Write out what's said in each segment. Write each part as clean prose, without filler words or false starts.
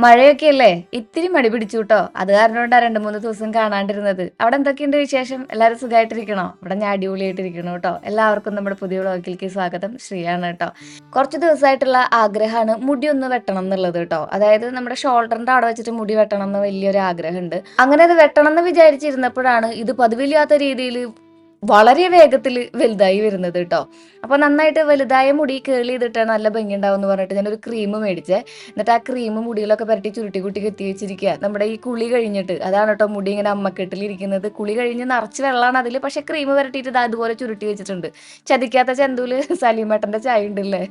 മഴയൊക്കെ അല്ലേ ഇത്തിരി മടി പിടിച്ചു കേട്ടോ. അത് കാരണം കൊണ്ടാ 2-3 ദിവസം കാണാണ്ടിരുന്നത്. അവിടെ എന്തൊക്കെയുണ്ട് വിശേഷം? എല്ലാവരും സുഖമായിട്ടിരിക്കണോ? ഇവിടെ ഞാൻ അടിപൊളിയായിട്ടിരിക്കണു കേട്ടോ. എല്ലാവർക്കും നമ്മുടെ പുതിയ വ്ളോഗിലേക്ക് സ്വാഗതം. ശ്രീയാണ് കേട്ടോ. കുറച്ച് ദിവസമായിട്ടുള്ള ആഗ്രഹമാണ് മുടി ഒന്ന് വെട്ടണം എന്നുള്ളത് കേട്ടോ. അതായത് നമ്മുടെ ഷോൾഡറിന്റെ അവിടെ വെച്ചിട്ട് മുടി വെട്ടണം എന്ന് വലിയൊരു ആഗ്രഹമുണ്ട്. അങ്ങനെ അത് വെട്ടണം എന്ന് വിചാരിച്ചിരുന്നപ്പോഴാണ് ഇത് പതിവില്ലാത്ത രീതിയിൽ വളരെ വേഗത്തിൽ വലുതായി വരുന്നത് കേട്ടോ. അപ്പൊ നന്നായിട്ട് വലുതായ മുടി കേളി ചെയ്തിട്ടാണ് നല്ല ഭംഗി ഉണ്ടാവും എന്ന് പറഞ്ഞിട്ട് ഞാനൊരു ക്രീം മേടിച്ചേ. എന്നിട്ട് ആ ക്രീം മുടിയിലൊക്കെ പരട്ടി ചുരുട്ടി കുട്ടി കെത്തി വെച്ചിരിക്കുക. നമ്മുടെ ഈ കുളി കഴിഞ്ഞിട്ട് അതാണ് കേട്ടോ മുടി ഇങ്ങനെ അമ്മക്കെട്ടിലിരിക്കുന്നത്. കുളി കഴിഞ്ഞ് നിറച്ച് വെള്ളമാണ് അതിൽ, പക്ഷെ ക്രീം പരട്ടിയിട്ട് ഇത് അതുപോലെ ചുരുട്ടി വെച്ചിട്ടുണ്ട്. ചതിക്കാത്ത ചെന്തൂല് സലീമേട്ടന്റെ ചായ ഉണ്ടല്ലേ.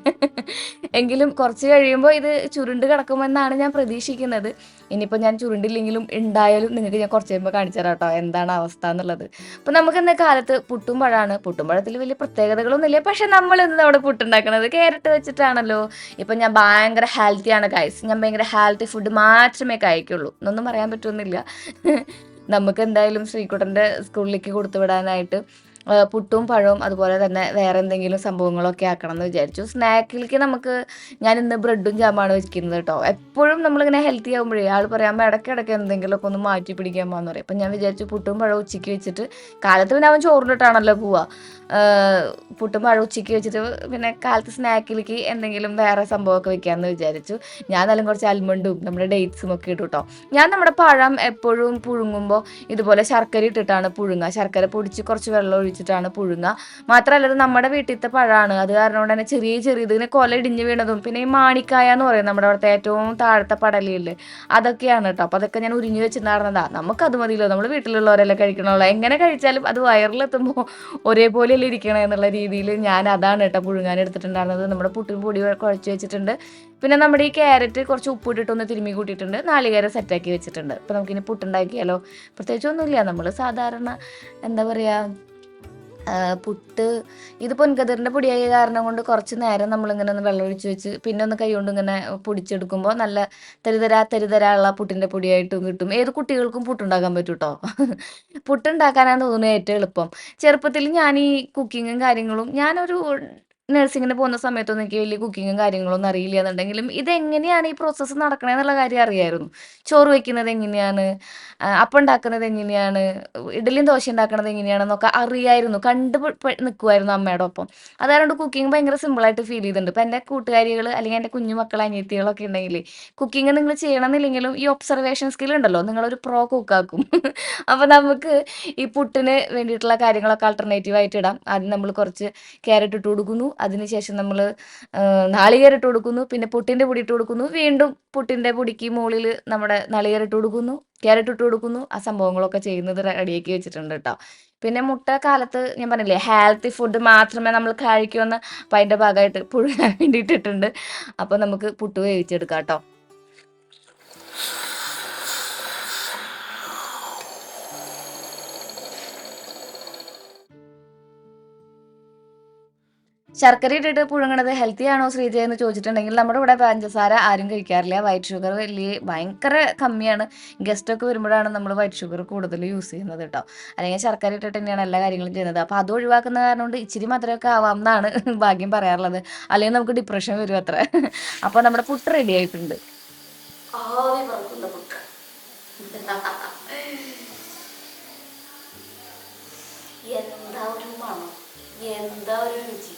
എങ്കിലും കുറച്ച് കഴിയുമ്പോൾ ഇത് ചുരുണ്ട് കിടക്കുമെന്നാണ് ഞാൻ പ്രതീക്ഷിക്കുന്നത്. ഇനിയിപ്പോൾ ഞാൻ ചുരുണ്ടില്ലെങ്കിലും ഉണ്ടായാലും നിങ്ങൾക്ക് ഞാൻ കുറച്ച് കഴിയുമ്പോൾ കാണിച്ചു തരാം കേട്ടോ എന്താണ് അവസ്ഥ എന്നുള്ളത്. അപ്പം നമുക്ക് ഇന്ന് കാലത്ത് പുട്ടും പഴമാണ്. പുട്ടും പഴത്തിൽ വലിയ പ്രത്യേകതകളൊന്നുമില്ല, പക്ഷെ നമ്മൾ ഇന്ന് നമ്മുടെ പുട്ടുണ്ടാക്കുന്നത് ക്യാരറ്റ് വെച്ചിട്ടാണല്ലോ. ഇപ്പം ഞാൻ ഭയങ്കര ഹെൽത്തിയാണ് ഗൈസ്. ഞാൻ ഭയങ്കര ഹെൽത്തി ഫുഡ് മാത്രമേ കഴിക്കുള്ളൂ എന്നൊന്നും പറയാൻ പറ്റുന്നില്ല. നമുക്ക് എന്തായാലും ശ്രീകുട്ടൻ്റെ സ്കൂളിലേക്ക് കൊടുത്തു വിടാനായിട്ട് പുട്ടും പഴവും അതുപോലെ തന്നെ വേറെ എന്തെങ്കിലും സംഭവങ്ങളൊക്കെ ആക്കണം എന്ന് വിചാരിച്ചു. സ്നാക്കിലേക്ക് നമുക്ക് ഞാൻ ഇന്ന് ബ്രെഡും ജാമാണ് വെക്കുന്നത് കേട്ടോ. എപ്പോഴും നമ്മളിങ്ങനെ ഹെൽത്തി ആകുമ്പോഴേ ആൾ പറയാം ഇടയ്ക്കിടയ്ക്ക് എന്തെങ്കിലുമൊക്കെ ഒന്ന് മാറ്റി പിടിക്കാൻ പോകാന്ന് പറയും. അപ്പം ഞാൻ വിചാരിച്ചു പുട്ടും പഴവും ഉച്ചയ്ക്ക് വെച്ചിട്ട്, കാലത്ത് പിന്നെ അവൻ ചോറിലിട്ടാണല്ലോ പോവുക. പുട്ടും പഴം ഉച്ചയ്ക്ക് വെച്ചിട്ട് പിന്നെ കാലത്ത് സ്നാക്കിലേക്ക് എന്തെങ്കിലും വേറെ സംഭവമൊക്കെ വെക്കാമെന്ന് വിചാരിച്ചു. ഞാൻ നല്ല കുറച്ച് അൽമണ്ടും നമ്മുടെ ഡേറ്റ്സും ഒക്കെ ഇട്ടു കേട്ടോ. ഞാൻ നമ്മുടെ പഴം എപ്പോഴും പുഴുങ്ങുമ്പോൾ ഇതുപോലെ ശർക്കര ഇട്ടിട്ടാണ് പുഴുങ്ങുക. ശർക്കര പൊടിച്ച് കുറച്ച് വെള്ളം ഒഴിച്ചിട്ടാണ് പുഴുങ്ങുക. മാത്രമല്ല ഇത് നമ്മുടെ വീട്ടിലത്തെ പഴമാണ്. അത് കാരണം കൊണ്ട് തന്നെ ചെറിയ ഇതിങ്ങനെ കൊല ഇടിഞ്ഞ് വീണതും പിന്നെ ഈ മാണിക്കായ എന്ന് പറയും നമ്മുടെ അവിടുത്തെ ഏറ്റവും താഴത്തെ പടലില്ലേ, അതൊക്കെയാണ് കേട്ടോ. അപ്പോൾ അതൊക്കെ ഞാൻ ഉരിഞ്ഞു വെച്ചിട്ടുണ്ടായിരുന്നതാ. നമുക്കത് മതിയല്ലോ, നമ്മൾ വീട്ടിലുള്ളവരെല്ലാം കഴിക്കണമല്ലോ. എങ്ങനെ കഴിച്ചാലും അത് വയറിലെത്തുമ്പോൾ ഒരേപോലെ ഇരിക്കണേ എന്നുള്ള രീതിയിൽ ഞാൻ അതാണ് കേട്ടോ പുഴുങ്ങാൻ എടുത്തിട്ടുണ്ടായിരുന്നത്. നമ്മുടെ പുട്ടിന് പൊടി കുഴച്ച് വെച്ചിട്ടുണ്ട്. പിന്നെ നമ്മുടെ ഈ ക്യാരറ്റ് കുറച്ച് ഉപ്പിട്ടിട്ടൊന്ന് തിരുമ്മി കൂട്ടിയിട്ടുണ്ട്. നാളികേരം സെറ്റാക്കി വെച്ചിട്ടുണ്ട്. അപ്പോൾ നമുക്കിനി പുട്ടുണ്ടാക്കിയാലോ. പ്രത്യേകിച്ചൊന്നുമില്ല, നമ്മൾ സാധാരണ എന്താ പറയുക പുട്ട് ഇത് പൊൻകതിറിൻ്റെ പൊടിയായ കാരണം കൊണ്ട് കുറച്ച് നേരം നമ്മളിങ്ങനെ ഒന്ന് വെള്ളം ഒഴിച്ച് വെച്ച് പിന്നെ ഒന്ന് കൈ കൊണ്ട് ഇങ്ങനെ പൊടിച്ചെടുക്കുമ്പോൾ നല്ല തരിതരായുള്ള പുട്ടിൻ്റെ പൊടിയായിട്ടും കിട്ടും. ഏത് കുട്ടികൾക്കും പുട്ടുണ്ടാക്കാൻ പറ്റും കേട്ടോ. പുട്ടുണ്ടാക്കാനാണ് തോന്നുന്നത് ഏറ്റവും എളുപ്പം. ചെറുപ്പത്തിൽ ഞാൻ ഈ കുക്കിങ്ങും കാര്യങ്ങളും ഞാനൊരു നഴ്സിങ്ങിന് പോകുന്ന സമയത്തൊന്നും എനിക്ക് വലിയ കുക്കിങ്ങും കാര്യങ്ങളൊന്നും അറിയില്ല എന്നുണ്ടെങ്കിലും ഇതെങ്ങനെയാണ് ഈ പ്രോസസ്സ് നടക്കണതെന്നുള്ള കാര്യം അറിയായിരുന്നു. ചോറ് വെക്കുന്നത് എങ്ങനെയാണ്, അപ്പം ഉണ്ടാക്കുന്നത് എങ്ങനെയാണ്, ഇഡലിയും ദോശ ഉണ്ടാക്കുന്നത് എങ്ങനെയാണെന്നൊക്കെ അറിയായിരുന്നു. നിൽക്കുമായിരുന്നു അമ്മയുടെ ഒപ്പം. അതുകൊണ്ട് കുക്കിംഗ് ഭയങ്കര സിമ്പിളായിട്ട് ഫീൽ ചെയ്തിട്ടുണ്ട്. ഇപ്പം എൻ്റെ കൂട്ടുകാരികൾ അല്ലെങ്കിൽ എൻ്റെ കുഞ്ഞു മക്കൾ അനിയത്തികളൊക്കെ ഉണ്ടെങ്കിൽ കുക്കിംഗ് നിങ്ങൾ ചെയ്യണമെന്നില്ലെങ്കിലും ഈ ഒബ്സർവേഷൻ സ്കിൽ ഉണ്ടല്ലോ, നിങ്ങളൊരു പ്രോ കുക്കാക്കും. അപ്പോൾ നമുക്ക് ഈ പുട്ടിന് വേണ്ടിയിട്ടുള്ള കാര്യങ്ങളൊക്കെ ആൾട്ടർനേറ്റീവ് ആയിട്ട് ഇടാം. ആദ്യം നമ്മൾ കുറച്ച് ക്യാരറ്റ് ഇട്ട് കൊടുക്കുന്നു, അതിനുശേഷം നമ്മൾ നാളികേരം ഇട്ട് കൊടുക്കുന്നു, പിന്നെ പുട്ടിൻ്റെ പൊടി ഇട്ട് കൊടുക്കുന്നു, വീണ്ടും പുട്ടിൻ്റെ പൊടിക്ക് മുകളിൽ നമ്മുടെ നാളികേരം ഇട്ട് കൊടുക്കുന്നു, ക്യാരറ്റ് ഇട്ട് കൊടുക്കുന്നു. ആ സംഭവങ്ങളൊക്കെ ചെയ്യുന്നത് റെഡിയാക്കി വെച്ചിട്ടുണ്ട് കേട്ടോ. പിന്നെ മുട്ട കാലത്ത് ഞാൻ പറഞ്ഞില്ലേ ഹെൽത്തി ഫുഡ് മാത്രമേ നമ്മൾ കഴിക്കുമെന്ന്, അപ്പം അതിൻ്റെ ഭാഗമായിട്ട് പുഴുങ്ങാൻ വേണ്ടിയിട്ടിട്ടുണ്ട്. അപ്പോൾ നമുക്ക് പുട്ട് വേവിച്ചെടുക്കാം കേട്ടോ. ശർക്കര ഇട്ടിട്ട് പുഴുങ്ങണത് ഹെൽത്തി ആണോ ശ്രീജ എന്ന് ചോദിച്ചിട്ടുണ്ടെങ്കിൽ നമ്മുടെ ഇവിടെ പഞ്ചസാര ആരും കഴിക്കാറില്ല. വൈറ്റ് ഷുഗർ ഭയങ്കര കമ്മിയാണ്. ഗസ്റ്റൊക്കെ വരുമ്പോഴാണ് നമ്മൾ വൈറ്റ് ഷുഗർ കൂടുതൽ യൂസ് ചെയ്യുന്നത് കേട്ടോ. അല്ലെങ്കിൽ ശർക്കര ഇട്ടിട്ട് തന്നെയാണ് എല്ലാ കാര്യങ്ങളും ചെയ്യുന്നത്. അപ്പോൾ അത് ഒഴിവാക്കുന്ന കാരണം കൊണ്ട് ഇച്ചിരി മധുരമൊക്കെ ആവാം എന്നാണ് ഭാഗ്യം പറയാറുള്ളത്. അല്ലെങ്കിൽ നമുക്ക് ഡിപ്രഷൻ വരും അത്ര. അപ്പോൾ നമ്മുടെ പുട്ട് റെഡി ആയിട്ടുണ്ട്. എന്താ ഒരു മണം, എന്താ ഒരു രുചി.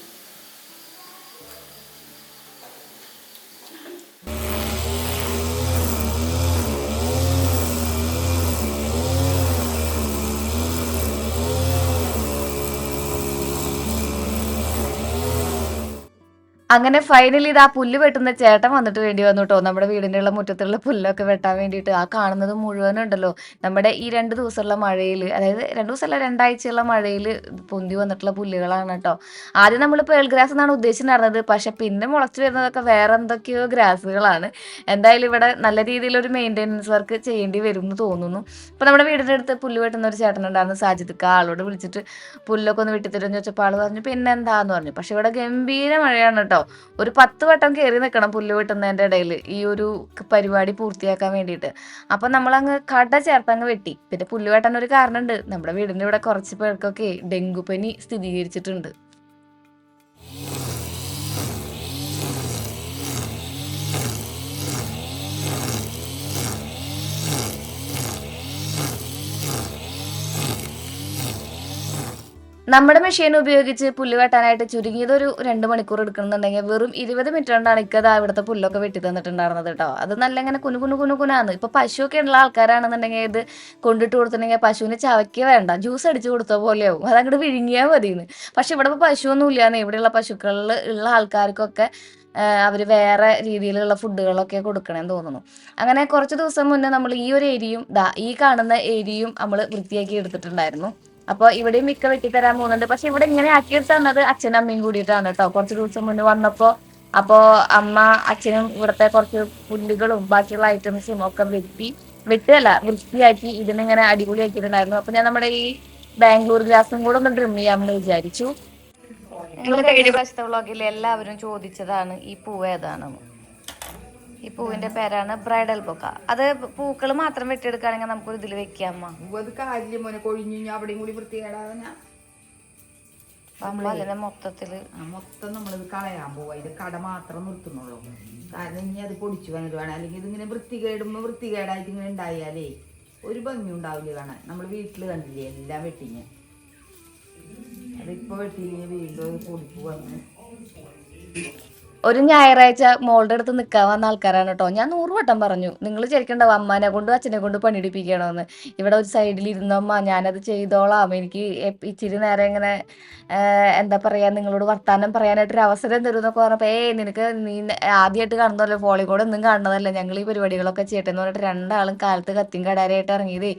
അങ്ങനെ ഫൈനലി ഇത് ആ പുല്ല് വെട്ടുന്ന ചേട്ടൻ വന്നിട്ട് വേണ്ടി വന്നു കേട്ടോ. നമ്മുടെ വീടിൻ്റെ ഉള്ള മുറ്റത്തുള്ള പുല്ലൊക്കെ വെട്ടാൻ വേണ്ടിയിട്ട്. ആ കാണുന്നത് മുഴുവനുണ്ടല്ലോ നമ്മുടെ ഈ 2 ദിവസമുള്ള മഴയിൽ, അതായത് 2 ദിവസമല്ല 2 ആഴ്ചയുള്ള മഴയിൽ പൊന്തി വന്നിട്ടുള്ള പുല്ലുകളാണ് കേട്ടോ. ആദ്യം നമ്മൾ പേൾ ഗ്രാസ് എന്നാണ് ഉദ്ദേശിച്ചിട്ടുണ്ടായിരുന്നത്, പക്ഷെ പിന്നെ മുളച്ച് വരുന്നതൊക്കെ വേറെ എന്തൊക്കെയോ ഗ്രാസുകളാണ്. എന്തായാലും ഇവിടെ നല്ല രീതിയിലൊരു മെയിൻ്റെനൻസ് വർക്ക് ചെയ്യേണ്ടി വരും എന്ന് തോന്നുന്നു. അപ്പോൾ നമ്മുടെ വീടിൻ്റെ അടുത്ത് പുല്ല് വെട്ടുന്ന ഒരു ചേട്ടനുണ്ടായിരുന്നു, സാജിദ്ക്ക്. ആളോട് വിളിച്ചിട്ട് പുല്ലൊക്കെ ഒന്ന് വെട്ടിത്തരുമെന്ന് ചോദിച്ചപ്പോൾ ആൾ പറഞ്ഞു പിന്നെ എന്താന്ന് പറഞ്ഞു. പക്ഷെ ഇവിടെ ഗംഭീര മഴയാണ് കേട്ടോ. ഒരു 10 വട്ടം കയറി നിൽക്കണം പുല്ല് വെട്ടുന്നതിൻ്റെ ഇടയിൽ ഈ ഒരു പരിപാടി പൂർത്തിയാക്കാൻ വേണ്ടിയിട്ട്. അപ്പം നമ്മളങ്ങ് കട ചേർത്തങ്ങ് വെട്ടി. പിന്നെ പുല്ല് വെട്ടാൻ ഒരു കാരണമുണ്ട്, നമ്മുടെ വീടിൻ്റെ ഇവിടെ കുറച്ച് പേർക്കൊക്കെ ഡെങ്കുപ്പനി സ്ഥിരീകരിച്ചിട്ടുണ്ട്. നമ്മുടെ മെഷീൻ ഉപയോഗിച്ച് പുല്ല് വെട്ടാനായിട്ട് ചുരുങ്ങിയത് ഒരു 2 മണിക്കൂർ എടുക്കുന്നുണ്ടെങ്കിൽ വെറും 20 മിനിറ്റ് കൊണ്ടാണ് ഇക്കതാ ഇവിടുത്തെ പുല്ലൊക്കെ വെട്ടി തന്നിട്ടുണ്ടായിരുന്നത് കേട്ടോ. അത് നല്ല ഇങ്ങനെ കുനുകുനാന്ന്. ഇപ്പൊ പശുവൊക്കെ ഉള്ള ആൾക്കാരാണെന്നുണ്ടെങ്കിൽ ഇത് കൊണ്ടിട്ട് കൊടുത്തിട്ടുണ്ടെങ്കിൽ പശുവിന് ചവയ്ക്ക വേണ്ട, ജ്യൂസ് അടിച്ച് കൊടുത്ത പോലെയാവും, അതങ്ങോട്ട് വിഴുങ്ങിയാൽ മതിയെന്ന്. പക്ഷെ ഇവിടെ ഇപ്പോൾ പശുവൊന്നും ഇല്ലാന്ന്. ഇവിടെയുള്ള പശുക്കളിൽ ഉള്ള ആൾക്കാർക്കൊക്കെ അവർ വേറെ രീതിയിലുള്ള ഫുഡുകളൊക്കെ കൊടുക്കണേന്ന് തോന്നുന്നു. അങ്ങനെ കുറച്ച് ദിവസം മുന്നേ നമ്മൾ ഈ ഒരു ഏരിയയും ഈ കാണുന്ന ഏരിയയും നമ്മൾ വൃത്തിയാക്കി എടുത്തിട്ടുണ്ടായിരുന്നു. അപ്പോൾ ഇവിടെയും മിക്ക വെട്ടിത്തരാൻ പോകുന്നുണ്ട്. പക്ഷെ ഇവിടെ ഇങ്ങനെ ആക്കി തന്നത് അച്ഛനും അമ്മയും കൂടിയിട്ടാണ് കേട്ടോ. കുറച്ച് ദിവസം മുന്നേ വന്നപ്പോൾ അപ്പോൾ അമ്മ അച്ഛനും ഇവിടുത്തെ കുറച്ച് പുല്ലുകളും ബാക്കിയുള്ള ഐറ്റംസും ഒക്കെ വെട്ടുകയല്ല വൃത്തിയാക്കി ഇതിനിങ്ങനെ അടിപൊളിയാക്കിയിട്ടുണ്ടായിരുന്നു. അപ്പൊ ഞാൻ നമ്മുടെ ഈ ബാംഗ്ലൂർ ഗ്രാസും കൂടെ ഒന്ന് ട്രിം ചെയ്യാമെന്ന് വിചാരിച്ചു. നിങ്ങൾ കഴിഞ്ഞ പ്രാവശ്യത്തെ വ്ളോഗിൽ എല്ലാവരും ചോദിച്ചതാണ് ഈ പൂവ് ഏതാണെന്ന്. ഈ പൂവിന്റെ പേരാണ് ബ്രൈഡൽ ബൊക്ക. അത് പൂക്കൾ മാത്രം വെട്ടിയെടുക്കുകയാണെങ്കിൽ നമുക്കൊരു ഇതിൽ വെക്കാം. മൊത്തത്തില് മൊത്തം നമ്മളിത് കളയാൻ പോവാ. ഇത് കട മാത്രം നിർത്തുന്നുള്ളൂ. കാരണം ഇനി അത് പൊടിച്ചു വന്നിട്ട് അല്ലെങ്കിൽ ഇതിങ്ങനെ വൃത്തികേടായിട്ട് ഇങ്ങനെ ഉണ്ടായാലേ ഒരു ഭംഗി ഉണ്ടാവില്ല കാണാൻ. നമ്മൾ വീട്ടിൽ കണ്ടില്ലേ എല്ലാം വെട്ടിഞ്ഞ്. അതിപ്പോ വെട്ടിയില്ലെങ്കിൽ വീണ്ടും പൊടിപ്പ് വന്ന്. ഒരു ഞായറാഴ്ച മോളുടെ അടുത്ത് നിൽക്കാൻ വന്ന ആൾക്കാരാണ് കേട്ടോ. ഞാൻ 100 വട്ടം പറഞ്ഞു നിങ്ങൾ ശരിക്കുണ്ടാവും അമ്മാനെ കൊണ്ട് അച്ഛനെ കൊണ്ട് പണിയെടുപ്പിക്കണമെന്ന്. ഇവിടെ ഒരു സൈഡിൽ ഇരുന്നമ്മ ഞാനത് ചെയ്തോളാം, എനിക്ക് ഇച്ചിരി നേരം ഇങ്ങനെ എന്താ പറയാ നിങ്ങളോട് വർത്താനം പറയാനായിട്ടൊരു അവസരം തരുമെന്നൊക്കെ പറഞ്ഞപ്പോൾ നിനക്ക് നീ ആദ്യമായിട്ട് കാണുന്നതല്ലോ, ഫോളിൽ കൂടെ ഒന്നും കാണുന്നതല്ല, ഞങ്ങൾ ഈ പരിപാടികളൊക്കെ ചെയ്യട്ടെ എന്ന് പറഞ്ഞിട്ട് രണ്ടാളും കാലത്ത് കത്തിയും കടാരായിട്ട് ഇറങ്ങിയതേ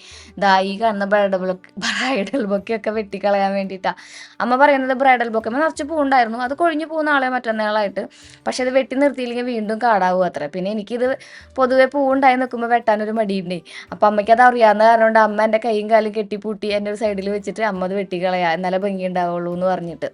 ഈ കാണുന്ന ബ്രൈഡൽ ബൊക്കെയൊക്കെ വെട്ടിക്കളയാൻ വേണ്ടിയിട്ടാണ്. അമ്മ പറയുന്നത് ബ്രൈഡൽ ബൊക്കെ നിറച്ച് പൂവുണ്ടായിരുന്നു, അത് കൊഴിഞ്ഞു പോകുന്ന ആളെ മറ്റന്നാളായിട്ട്. പക്ഷെ അത് വെട്ടി നിർത്തിയില്ലെങ്കിൽ വീണ്ടും കാടാവും അത്ര. പിന്നെ എനിക്കിത് പൊതുവെ പൂവുണ്ടായി നിൽക്കുമ്പോൾ വെട്ടാനൊരു മടിയുണ്ടേ. അപ്പം അമ്മയ്ക്ക് അത് അറിയാവുന്ന കാരണം കൊണ്ട് അമ്മ എൻ്റെ കൈയും കാലും കെട്ടിപ്പൂട്ടി എൻ്റെ ഒരു സൈഡിൽ വെച്ചിട്ട് അമ്മ അത് വെട്ടിക്കളയാ എന്നാലേ ഭംഗി ഉണ്ടാവുള്ളൂ എന്ന് പറഞ്ഞിട്ട്.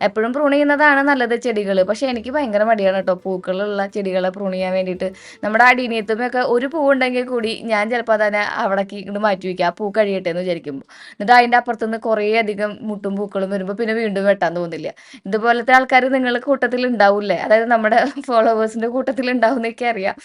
എപ്പോഴും പ്രൂൺ ചെയ്യുന്നതാണ് നല്ലത് ചെടികൾ. പക്ഷെ എനിക്ക് ഭയങ്കര മടിയാണ് കേട്ടോ പൂക്കളുള്ള ചെടികളെ പ്രൂൺ ചെയ്യാൻ വേണ്ടിയിട്ട്. നമ്മുടെ അടീനിയത്തുമൊക്കെ ഒരു പൂവുണ്ടെങ്കിൽ കൂടി ഞാൻ ചിലപ്പോൾ തന്നെ അവിടേക്ക് ഇങ്ങോട്ട് മാറ്റി വയ്ക്കുക, ആ പൂ കഴിയട്ടെ എന്ന് വിചാരിക്കുമ്പോൾ. എന്നിട്ട് അതിൻ്റെ അപ്പുറത്തുനിന്ന് കുറേ അധികം മുട്ടും പൂക്കളും വരുമ്പോൾ പിന്നെ വീണ്ടും വെട്ടാൻ തോന്നില്ല. ഇതുപോലത്തെ ആൾക്കാർ നിങ്ങളുടെ കൂട്ടത്തിൽ ഉണ്ടാവില്ലേ? അതായത് നമ്മുടെ ഫോളോവേഴ്സിൻ്റെ കൂട്ടത്തിൽ ഉണ്ടാവുമെന്നൊക്കെ അറിയാം.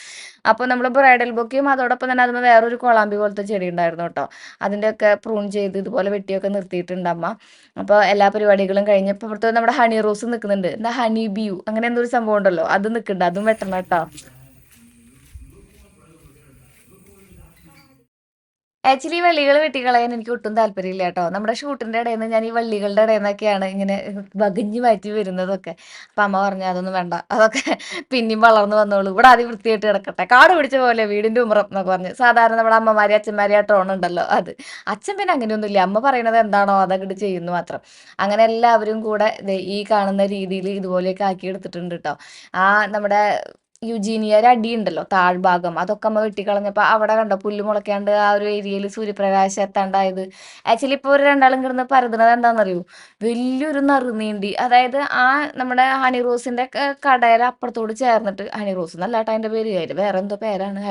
അപ്പോൾ നമ്മൾ ബ്രൈഡൽ ബൊക്കെയും അതോടൊപ്പം തന്നെ അതുമ്പോൾ വേറൊരു കൊളാമ്പി പോലത്തെ ചെടി ഉണ്ടായിരുന്നു കേട്ടോ. അതിൻ്റെയൊക്കെ പ്രൂൺ ചെയ്ത് ഇതുപോലെ വെട്ടിയൊക്കെ നിർത്തിയിട്ടുണ്ട് അമ്മ. അപ്പോൾ എല്ലാ പരിപാടികളും കഴിഞ്ഞപ്പോൾ ഇവിടുത്തെ നമ്മുടെ ഹണി റോസ് നിൽക്കുന്നുണ്ട്, എന്താ ഹണി ബിയു അങ്ങനെ എന്തോ ഒരു സംഭവം ഉണ്ടല്ലോ, അത് നിൽക്കുന്നുണ്ട്, അതും വെട്ടണം കേട്ടോ. ആക്ച്വലി ഈ വള്ളികൾ വെട്ടിക്കളയാൻ എനിക്ക് ഒട്ടും താല്പര്യമില്ല കേട്ടോ. നമ്മുടെ ഷൂട്ടിന്റെ ഇടയിൽ നിന്ന് ഞാൻ ഈ വള്ളികളുടെ ഇടയിൽ നിന്നൊക്കെയാണ് ഇങ്ങനെ വകഞ്ഞു മാറ്റി വരുന്നതൊക്കെ. അപ്പം അമ്മ പറഞ്ഞു അതൊന്നും വേണ്ട, അതൊക്കെ പിന്നെയും വളർന്നു വന്നോളൂ, ഇവിടെ ആദ്യം വൃത്തിയായിട്ട് കിടക്കട്ടെ, കാട് പിടിച്ച പോലെ വീടിന്റെ ഉമ്മറം എന്നൊക്കെ പറഞ്ഞു. സാധാരണ നമ്മുടെ അമ്മമാരെ അച്ഛന്മാരെ ആ ടോൺ ഉണ്ടല്ലോ അത്. അച്ഛൻ പിന്നെ അങ്ങനെയൊന്നുമില്ല, അമ്മ പറയുന്നത് എന്താണോ അതങ്ങോട്ട് ചെയ്യുന്നു മാത്രം. അങ്ങനെ എല്ലാവരും കൂടെ ഈ കാണുന്ന രീതിയിൽ ഇതുപോലെയൊക്കെ ആക്കി എടുത്തിട്ടുണ്ട് കേട്ടോ. നമ്മുടെ യുജീനിയയുടെ അടിയുണ്ടല്ലോ താഴ്ഭാഗം, അതൊക്കെ അമ്മ വെട്ടിക്കളഞ്ഞപ്പോൾ അവിടെ കണ്ടോ പുല്ല് മുളയ്ക്കാണ്ട് ആ ഒരു ഏരിയയിൽ സൂര്യപ്രകാശം എത്താണ്ടായത്. ആക്ച്വലി ഇപ്പോൾ ഒരു രണ്ടാളും കിടന്ന് പരതുന്നത് എന്താണെന്നറിയൂ, വലിയൊരു നറുനീണ്ടി, അതായത് നമ്മുടെ ഹണി റോസിന്റെ കടയുടെ അപ്പുറത്തോട് ചേർന്നിട്ട്, ഹണി റോസ് എന്നല്ല കേട്ടോ അതിന്റെ പേര്, അതിന്റെ വേറെ എന്തോ പേരാണ്,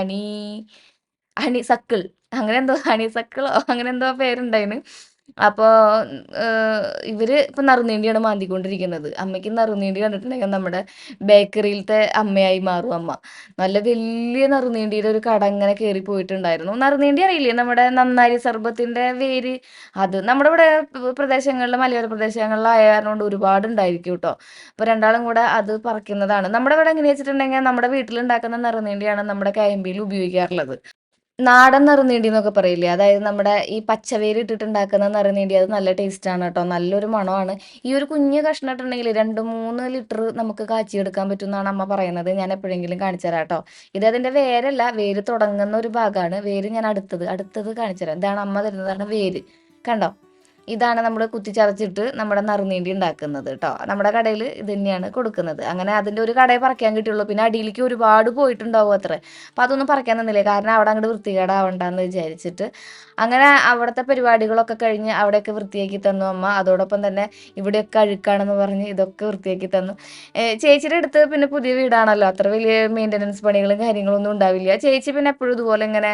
ഹണി സക്കിൾ അങ്ങനെ എന്തോ, ഹണി സക്കിളോ അങ്ങനെ എന്തോ പേരുണ്ടായിന്. അപ്പോൾ ഇവര് ഇപ്പം നറുനീണ്ടിയാണ് മാന്തിക്കൊണ്ടിരിക്കുന്നത്. അമ്മയ്ക്ക് നറുനീണ്ടി കണ്ടിട്ടുണ്ടെങ്കിൽ നമ്മുടെ ബേക്കറിയിലത്തെ അമ്മയായി മാറും അമ്മ. നല്ല വലിയ നറുനീണ്ടിയുടെ ഒരു കട ഇങ്ങനെ കയറി പോയിട്ടുണ്ടായിരുന്നു. നറുനീണ്ടി അറിയില്ലേ, നമ്മുടെ നന്നാരി സർബത്തിന്റെ വേര്, അത് നമ്മുടെ ഇവിടെ പ്രദേശങ്ങളിൽ മലയോര പ്രദേശങ്ങളിലായ കാരണം കൊണ്ട് ഒരുപാട് ഉണ്ടായിരിക്കും കേട്ടോ. അപ്പോൾ രണ്ടാളും കൂടെ അത് പറിക്കുന്നതാണ്. നമ്മുടെ ഇവിടെ എങ്ങനെയാ വെച്ചിട്ടുണ്ടെങ്കിൽ നമ്മുടെ വീട്ടിലുണ്ടാക്കുന്ന നറുനീണ്ടിയാണ് നമ്മുടെ കയമ്പിയിൽ ഉപയോഗിക്കാറുള്ളത്. നാടൻ നറുനീണ്ടി എന്നൊക്കെ പറയില്ലേ, അതായത് നമ്മുടെ ഈ പച്ചവേര് ഇട്ടിട്ടുണ്ടാക്കുന്ന നറുനീണ്ടി, അത് നല്ല ടേസ്റ്റാണ് കേട്ടോ, നല്ലൊരു മണമാണ്. ഈ ഒരു കുഞ്ഞ് കഷ്ണം ഇട്ടുണ്ടെങ്കിൽ 2-3 ലിറ്റർ നമുക്ക് കാച്ചിയെടുക്കാൻ പറ്റും എന്നാണ് അമ്മ പറയുന്നത്. ഞാൻ എപ്പോഴെങ്കിലും കാണിച്ചു തരാം കേട്ടോ. ഇത് അതിൻ്റെ വേരല്ല, വേര് തുടങ്ങുന്ന ഒരു ഭാഗമാണ്. വേര് ഞാൻ അടുത്തത് കാണിച്ചു തരാം. ഇതാണ് അമ്മ തരുന്നതാണ് വേര്, കണ്ടോ. ഇതാണ് നമ്മൾ കുത്തിച്ചതച്ചിട്ട് നമ്മുടെ നറുനീണ്ടി ഉണ്ടാക്കുന്നത് കേട്ടോ. നമ്മുടെ കടയിൽ ഇത് തന്നെയാണ് കൊടുക്കുന്നത്. അങ്ങനെ അതിൻ്റെ ഒരു കടയിൽ പറിക്കാൻ കിട്ടിയുള്ളൂ. പിന്നെ അടിയിലേക്ക് ഒരുപാട് പോയിട്ടുണ്ടാവും അത്ര. അപ്പം അതൊന്നും പറിക്കാൻ നിന്നില്ലേ, കാരണം അവിടെ അങ്ങോട്ട് വൃത്തികേടാവണ്ടെന്ന് വിചാരിച്ചിട്ട്. അങ്ങനെ അവിടുത്തെ പരിപാടികളൊക്കെ കഴിഞ്ഞ് അവിടെയൊക്കെ വൃത്തിയാക്കി തന്നു അമ്മ. അതോടൊപ്പം തന്നെ ഇവിടെയൊക്കെ അഴുക്കാണെന്ന് പറഞ്ഞ് ഇതൊക്കെ വൃത്തിയാക്കി തന്നു. ചേച്ചിയുടെ അടുത്ത് പിന്നെ പുതിയ വീടാണല്ലോ, അത്ര വലിയ മെയിൻ്റനൻസ് പണികളും കാര്യങ്ങളൊന്നും ഉണ്ടാവില്ല. ചേച്ചി പിന്നെ എപ്പോഴും ഇതുപോലെ ഇങ്ങനെ